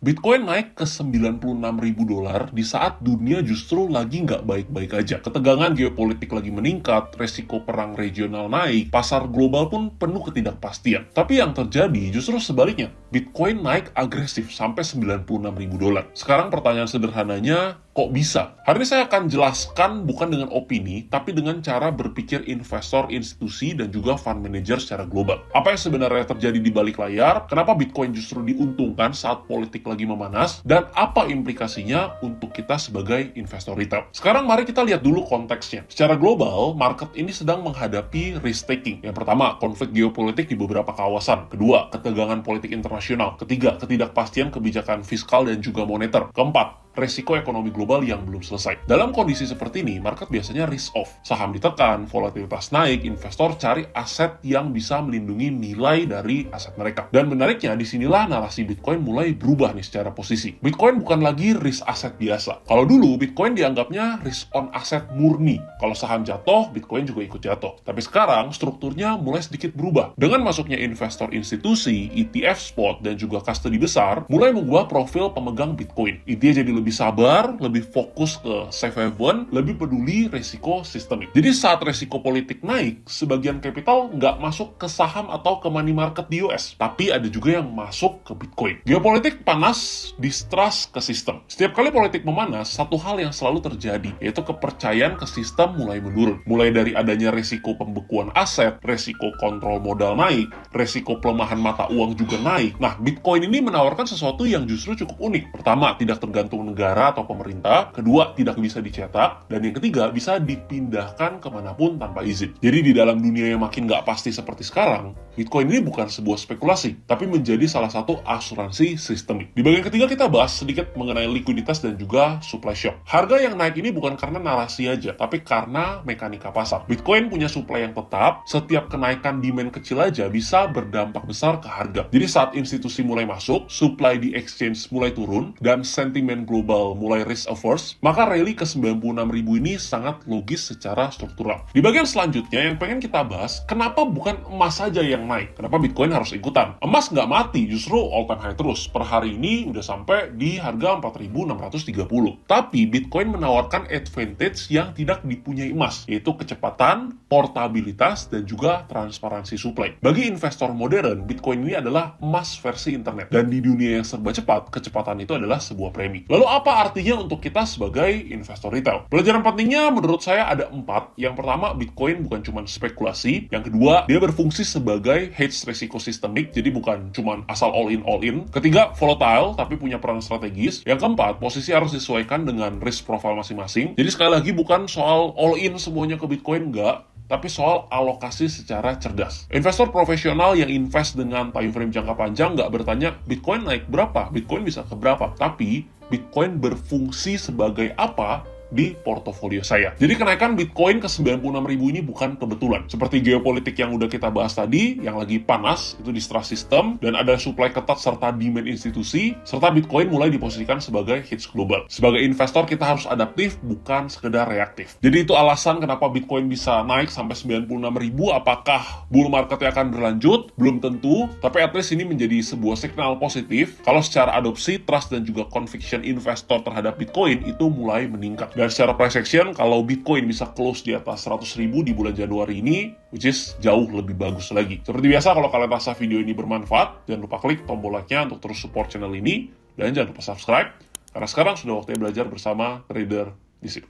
Bitcoin naik ke 96.000 dolar di saat dunia justru lagi nggak baik-baik aja. Ketegangan geopolitik lagi meningkat, resiko perang regional naik, pasar global pun penuh ketidakpastian. Tapi yang terjadi justru sebaliknya. Bitcoin naik agresif sampai 96.000 dolar. Sekarang pertanyaan sederhananya, kok bisa? Hari ini saya akan jelaskan bukan dengan opini, tapi dengan cara berpikir investor, institusi, dan juga fund manager secara global. Apa yang sebenarnya terjadi di balik layar, kenapa Bitcoin justru diuntungkan saat politik lagi memanas, dan apa implikasinya untuk kita sebagai investor retail. Sekarang mari kita lihat dulu konteksnya. Secara global, market ini sedang menghadapi risk taking. Yang pertama, konflik geopolitik di beberapa kawasan. Kedua, ketegangan politik internasional. Ketiga, ketidakpastian kebijakan fiskal dan juga moneter. Keempat, resiko ekonomi global yang belum selesai. Dalam kondisi seperti ini, market biasanya risk off. Saham ditekan, volatilitas naik, investor cari aset yang bisa melindungi nilai dari aset mereka. Dan menariknya, disinilah narasi Bitcoin mulai berubah nih secara posisi. Bitcoin bukan lagi risk aset biasa. Kalau dulu, Bitcoin dianggapnya risk on aset murni. Kalau saham jatuh, Bitcoin juga ikut jatuh. Tapi sekarang, strukturnya mulai sedikit berubah. Dengan masuknya investor institusi, ETF spot, dan juga custody besar, mulai mengubah profil pemegang Bitcoin. Intinya jadi lebih sabar, lebih fokus ke safe haven, lebih peduli resiko sistemik. Jadi saat resiko politik naik, sebagian capital nggak masuk ke saham atau ke money market di US, tapi ada juga yang masuk ke Bitcoin. Geopolitik panas, distrust ke sistem. Setiap kali politik memanas, satu hal yang selalu terjadi, yaitu kepercayaan ke sistem mulai menurun. Mulai dari adanya resiko pembekuan aset, resiko kontrol modal naik, resiko pelemahan mata uang juga naik. Nah, Bitcoin ini menawarkan sesuatu yang justru cukup unik. Pertama, tidak tergantung negara atau pemerintah. Kedua, tidak bisa dicetak. Dan yang ketiga, bisa dipindahkan kemanapun tanpa izin. Jadi di dalam dunia yang makin nggak pasti seperti sekarang, Bitcoin ini bukan sebuah spekulasi, tapi menjadi salah satu asuransi sistemik. Di bagian ketiga kita bahas sedikit mengenai likuiditas dan juga supply shock. Harga yang naik ini bukan karena narasi aja, tapi karena mekanika pasar. Bitcoin punya supply yang tetap, setiap kenaikan demand kecil aja bisa berdampak besar ke harga. Jadi saat institusi mulai masuk, supply di exchange mulai turun, dan sentimen global mulai risk averse, maka rally ke 96.000 ini sangat logis secara struktural. Di bagian selanjutnya yang pengen kita bahas, kenapa bukan emas saja yang naik? Kenapa Bitcoin harus ikutan? Emas nggak mati, justru all time high terus. Per hari ini udah sampai di harga 4.630. Tapi Bitcoin menawarkan advantage yang tidak dipunyai emas, yaitu kecepatan, portabilitas, dan juga transparansi supply. Bagi investor modern, Bitcoin ini adalah emas versi internet. Dan di dunia yang serba cepat, kecepatan itu adalah sebuah premi. Lalu apa artinya untuk kita sebagai investor retail? Pelajaran pentingnya menurut saya ada 4. Yang pertama, Bitcoin bukan cuma spekulasi. Yang kedua, dia berfungsi sebagai hedge risiko sistemik, jadi bukan cuma asal all in. Ketiga, volatile, tapi punya peran strategis. Yang keempat, posisi harus disesuaikan dengan risk profile masing-masing. Jadi sekali lagi bukan soal all in semuanya ke Bitcoin, enggak, tapi soal alokasi secara cerdas. Investor profesional yang invest dengan time frame jangka panjang nggak bertanya Bitcoin naik berapa, Bitcoin bisa ke berapa, tapi Bitcoin berfungsi sebagai apa di portofolio saya. Jadi kenaikan Bitcoin ke 96.000 ini bukan kebetulan. Seperti geopolitik yang udah kita bahas tadi, yang lagi panas, itu distrust system, dan ada supply ketat serta demand institusi, serta Bitcoin mulai diposisikan sebagai hedge global. Sebagai investor, kita harus adaptif, bukan sekedar reaktif. Jadi itu alasan kenapa Bitcoin bisa naik sampai 96.000. Apakah bull marketnya akan berlanjut? Belum tentu, tapi at least ini menjadi sebuah signal positif kalau secara adopsi, trust, dan juga conviction investor terhadap Bitcoin itu mulai meningkat. Dan secara price action, kalau Bitcoin bisa close di atas 100.000 di bulan Januari ini, which is jauh lebih bagus lagi. Seperti biasa, kalau kalian rasa video ini bermanfaat, jangan lupa klik tombol like-nya untuk terus support channel ini, dan jangan lupa subscribe, karena sekarang sudah waktunya belajar bersama trader di sini.